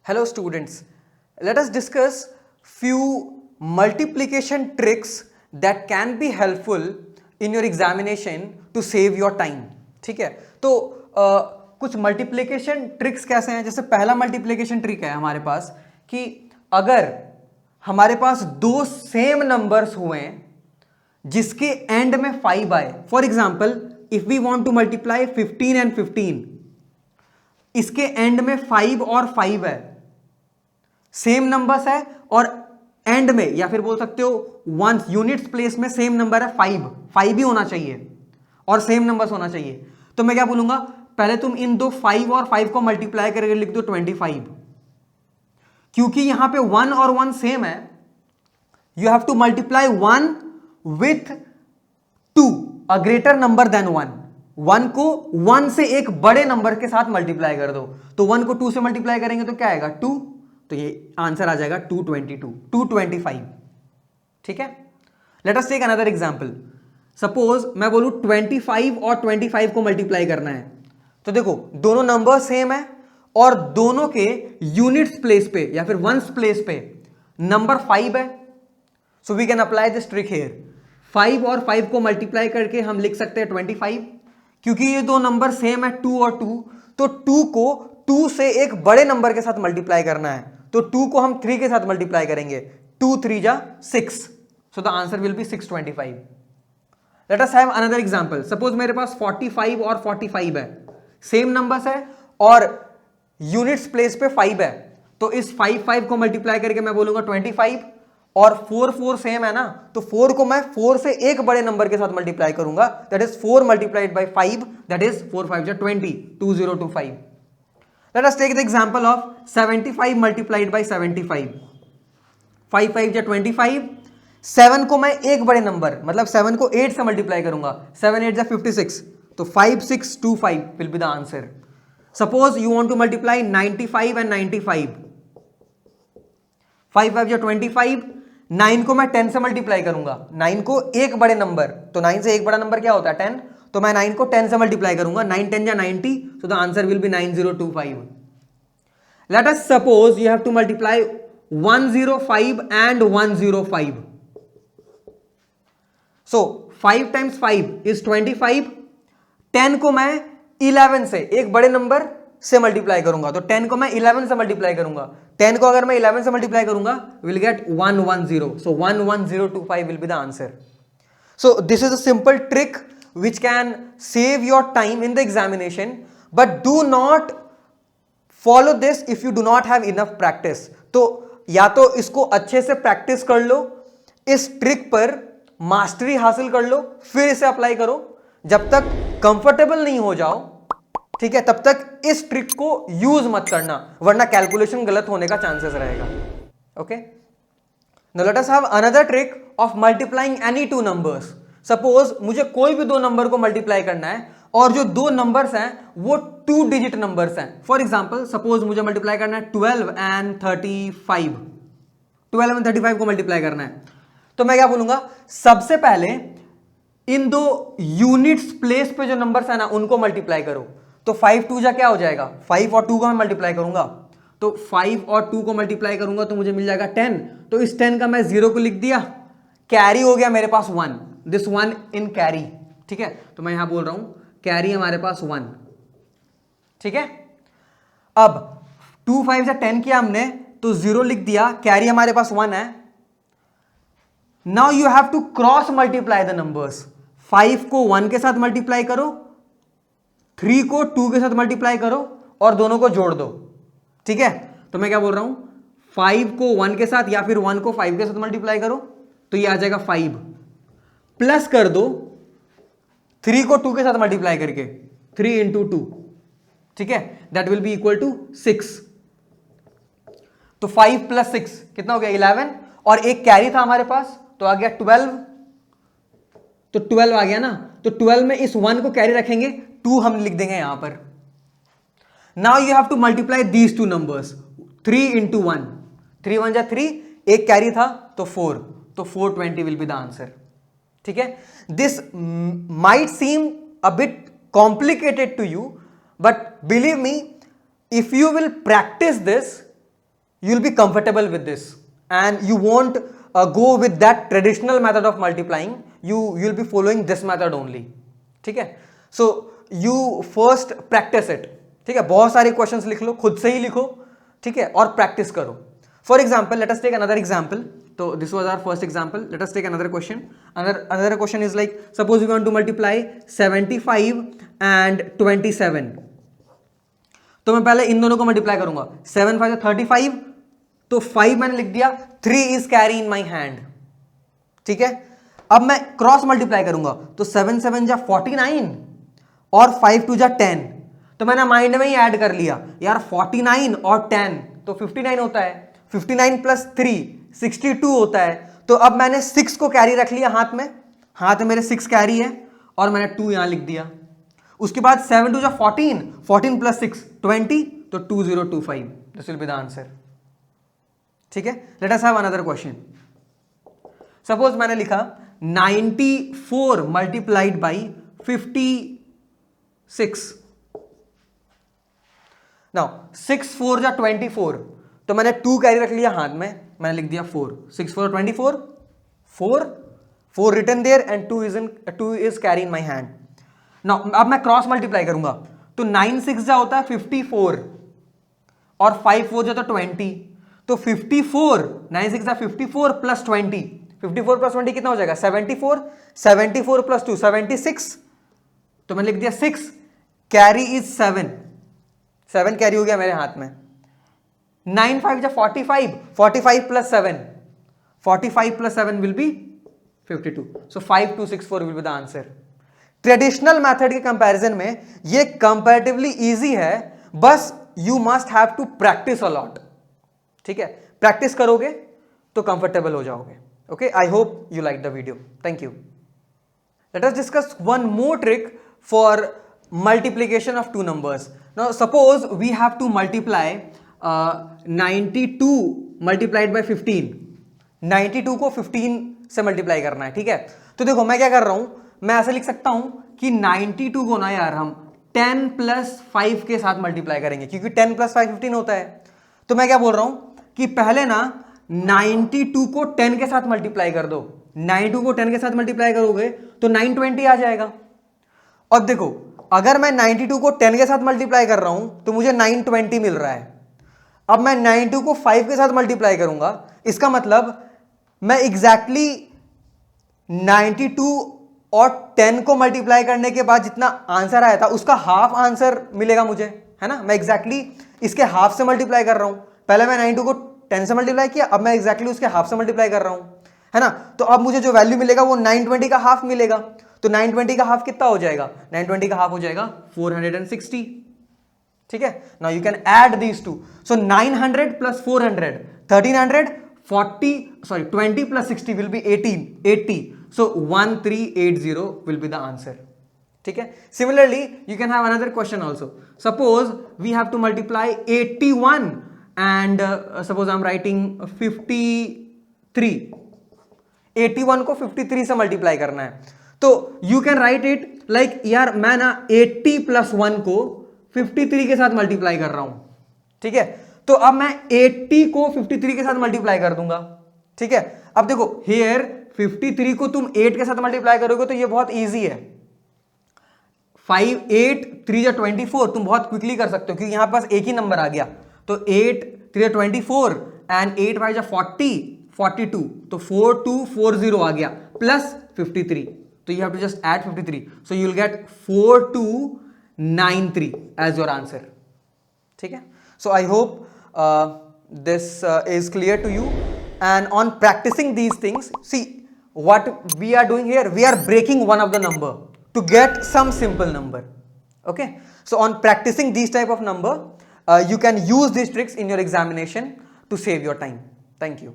Hello students, let us discuss few multiplication tricks that can be helpful in your examination to save your time. ठीक है, तो कुछ multiplication tricks कैसे हैं. जैसे पहला मल्टीप्लिकेशन ट्रिक है हमारे पास कि अगर हमारे पास दो सेम नंबर्स हुए जिसके एंड में 5 आए. For example if we want to multiply 15 and 15, इसके एंड में 5 और 5 है, सेम नंबर्स है और एंड में या फिर बोल सकते हो वंस यूनिट्स प्लेस में सेम नंबर है 5 ही होना चाहिए और सेम नंबर्स होना चाहिए. तो मैं क्या बोलूंगा, पहले तुम इन दो 5 और 5 को मल्टीप्लाई करके लिख दो 25. क्योंकि यहां पे 1 और 1 सेम है, you have to multiply 1 with 2 a greater number than 1. 1 को 1 से एक बड़े नंबर के साथ मल्टीप्लाई कर दो. तो 1 को 2 से मल्टीप्लाई करेंगे तो क्या आएगा 2. तो ये आंसर आ जाएगा 225. ठीक है. Let us take another example. Suppose मैं बोलूं 25 और 25 को मल्टीप्लाई करना है. तो देखो दोनों नंबर सेम है और दोनों के यूनिट्स प्लेस पे या फिर वंस प्लेस पे नंबर 5 है. So we can apply this trick here. 5 और 5 को मल्टीप्लाई करके हम लिख सकते हैं 25. क्योंकि ये दो नंबर सेम है 2 और 2, तो 2 को 2 से एक बड़े नंबर के साथ मल्टीप्लाई करना है. तो 2 को हम 3 के साथ मल्टीप्लाई करेंगे. 2 3 जा 6. So the answer will be 625. Let us have another example. Suppose मेरे पास 45 और 45 है, सेम नंबर्स है और यूनिट्स प्लेस पे 5 है. तो इस 5 को मल्टीप्लाई करके मैं बोलूंगा 25 और 4 सेम है ना, तो 4 को मैं 4 से एक बड़े नंबर के साथ मल्टीप्लाई करूंगा. That is 4 multiplied by 5, that is 4 5 जा 20, 2025. Let us take the example of 75 multiplied by 75. 5 5 जा 25. 7 को मैं एक बड़े नंबर मतलब 7 को 8 से मल्टीप्लाई करूंगा. 7 8 जा 56. तो 5625 will be the answer. Suppose you want to multiply 95 and 95. 5 5 जा 25. 9 को मैं 10 से मल्टीप्लाई करूंगा. 9 को एक बड़े नंबर, तो 9 से एक बड़ा नंबर क्या होता है 10. तो मैं 9 को 10 से मल्टीप्लाई करूंगा. 9 10 जा 90. So the answer will be 9025. Let us suppose you have to multiply 105 and 105. So 5 times 5 is 25. 10 को मैं 11 से एक बड़े नंबर से मल्टीप्लाई करूंगा. तो 10 को मैं 11 से मल्टीप्लाई करूंगा. 10 को अगर मैं 11 से मल्टीप्लाई करूंगा will get 110. So 11025 will be the answer. So this is a simple trick which can save your time in the examination, but do not follow this if you do not have enough practice. तो या तो इसको अच्छे से practice कर लो, इस trick पर mastery हासिल कर लो, फिर इसे अप्लाई करो. जब तक कंफर्टेबल नहीं हो जाओ, ठीक है, तब तक इस ट्रिक को यूज मत करना, वरना कैलकुलेशन गलत होने का चांसेस रहेगा. Okay. Now let us have another trick of multiplying any two numbers. Suppose मुझे कोई भी दो नंबर को मल्टीप्लाई करना है और जो दो नंबर्स हैं वो 2 डिजिट नंबर्स हैं. फॉर एग्जांपल सपोज मुझे मल्टीप्लाई करना है 12 एंड 35. 12 एंड 35 को मल्टीप्लाई करना है. तो मैं क्या बोलूंगा, सबसे पहले इन दो यूनिट्स प्लेस पे जो नंबर्स है ना उनको मल्टीप्लाई करो. तो 5 2 जा क्या हो जाएगा, 5 और 2 को मैं मल्टीप्लाई करूंगा. तो 5 और 2 को मल्टीप्लाई करूंगा तो मुझे मिल जाएगा 10. तो इस 10 का मैं 0 को लिख दिया, कैरी हो गया मेरे पास 1. This 1 in carry. ठीक है, तो मैं यहां बोल रहा हूं कैरी हमारे पास 1. ठीक है. अब 2 5 से 10 किया हमने तो 0 लिख दिया, कैरी हमारे पास 1 है. Now you have to cross multiply the numbers. 5 को 1 के साथ मल्टीप्लाई करो, 3 को 2 के साथ मल्टीप्लाई करो और दोनों को जोड़ दो. ठीक है, तो मैं क्या बोल रहा हूं 5 को 1 के साथ या फिर 1 को 5 के साथ मल्टीप्लाई करो तो ये आ जाएगा 5. प्लस कर दो 3 को 2 के साथ मल्टीप्लाई करके, 3 इंटू 2. ठीक है, that will be equal to 6. तो 5 प्लस 6 कितना हो गया 11. और एक कैरी था हमारे पास तो आ गया 12. तो 12 आ गया ना, तो 12 में इस 1 को कैरी रखेंगे, 2 हम लिख देंगे यहां पर. Now you have to multiply these two numbers. 3 into 1, 3 1 जा 3, एक कैरी था तो 4. तो 420 विल बी द आंसर. ठीक है. This might seem a bit complicated to you, but believe me, if you will practise this you will be comfortable with this and you won't go with that traditional method of multiplying. You'll be following this method only. ठीक है, so you first practice it. ठीक है, बहुत सारे questions लिख लो, खुद से ही लिखो, ठीक है, और प्रैक्टिस करो. For example, let us take another example. तो this was our first example. Let us take another question. Another question is like, suppose you want to multiply 75 and 27. तो मैं पहले इन दोनों को मल्टीप्लाई करूंगा. 7 5 35, तो 5 मैंने लिख दिया. 3 is carry in my hand. ठीक है, अब मैं क्रॉस मल्टीप्लाई करूंगा. तो 7 7 जा 49 और 5 2 जा 10. तो मैंने माइंड में ही ऐड कर लिया यार, 49 और 10 तो 59 होता है. 59 प्लस 3 62 होता है. तो अब मैंने 6 को कैरी रख लिया हाथ में. हाथ में मेरे 6 कैरी है और मैंने 2 यहां लिख दिया. उसके बाद 7 2 जा 14, 14 प्लस 6 20, तो 2025. This will be the answer. ठीक है, let us have another question. Suppose मैंने लिखा 94 मल्टीप्लाइड बाई 56. नाउ 6 4 जा 24, तो मैंने 2 कैरी रख लिया हाथ में, मैंने लिख दिया 4. 6 4 24, 4 written there and 2 is carry in my hand. Now अब मैं क्रॉस मल्टीप्लाई करूंगा. तो 9 6 जा होता है 54 और 5 4 जा तो 20. तो 54, 9 6 जा 54 प्लस 20. 54 प्लस 20 कितना हो जाएगा? 74. 74 प्लस 2 76. तो मैंने लिख दिया 6. कैरी इज 7 कैरी हो गया मेरे हाथ में. 9 5 जा 45. 45 plus 7. 45 plus 7 will be 52. So 5264 will be the answer. Traditional method के कंपैरिजन में ये कंपैरेटिवली इजी है, बस you must have to practise a lot. ठीक है, प्रैक्टिस करोगे तो कंफर्टेबल हो जाओगे. Okay, I hope you like the video. Thank you. Let us discuss one more trick for multiplication of two numbers. Now suppose we have to multiply 92 multiplied by 15. 92 को 15 से multiply करना है. ठीक है, तो देखो मैं क्या कर रहा हूं, मैं ऐसे लिख सकता हूं कि 92 को ना यार हम 10 प्लस 5 के साथ मल्टीप्लाई करेंगे, क्योंकि 10 प्लस 5 15 होता है. तो मैं क्या बोल रहा हूं कि पहले ना 92 को 10 के साथ मल्टीप्लाई कर दो. 92 को 10 के साथ मल्टीप्लाई करोगे तो 920 आ जाएगा. अब देखो, अगर मैं 92 को 10 के साथ मल्टीप्लाई कर रहा हूं तो मुझे 920 मिल रहा है. अब मैं 92 को 5 के साथ मल्टीप्लाई करूंगा, इसका मतलब मैं एग्जैक्टली 92 और 10 को मल्टीप्लाई करने के बाद जितना आंसर आया था उसका हाफ आंसर मिलेगा मुझे, है ना. मैं एग्जैक्टली इसके हाफ से मल्टीप्लाई कर रहा हूं. पहले मैं 92 को 10 से मल्टीप्लाई किया, अब मैं एग्जैक्टली उसके हाफ से मल्टीप्लाई कर रहा हूं, है ना. तो अब मुझे जो वैल्यू मिलेगा वो 920 का हाफ मिलेगा. तो 920 का हाफ कितना हो जाएगा? 920 का हाफ हो जाएगा 460. ठीक है, now you can add these two. So 900 plus 400 1300. 20 plus 60 will be 80. So 1380 will be the answer. ठीक है, similarly you can have another question also. Suppose we have to multiply 81 and suppose I am writing 53. 81 को 53 से multiply करना है. तो you can write it like, यार मैं ना 80 प्लस 1 को 53 के साथ मल्टीप्लाई कर रहा हूं. ठीक है, तो अब मैं 80 को 53 के साथ मल्टीप्लाई कर दूंगा. ठीक है, अब देखो हियर 53 को तुम 8 के साथ मल्टीप्लाई करोगे तो ये बहुत इजी है. 5 8 3 जा 24 तुम बहुत क्विकली कर सकते हो, क्योंकि यहां पास एक ही नंबर आ गया. तो 8 3 जा 24 एंड 8 5 जा 40 42. तो 4240 आ गया plus 53. So you have to just add 53. So you will get 4293 as your answer. ठीक है? So I hope this is clear to you. And on practicing these things, see what we are doing here. We are breaking one of the number to get some simple number. Okay? So on practicing these type of number, you can use these tricks in your examination to save your time. Thank you.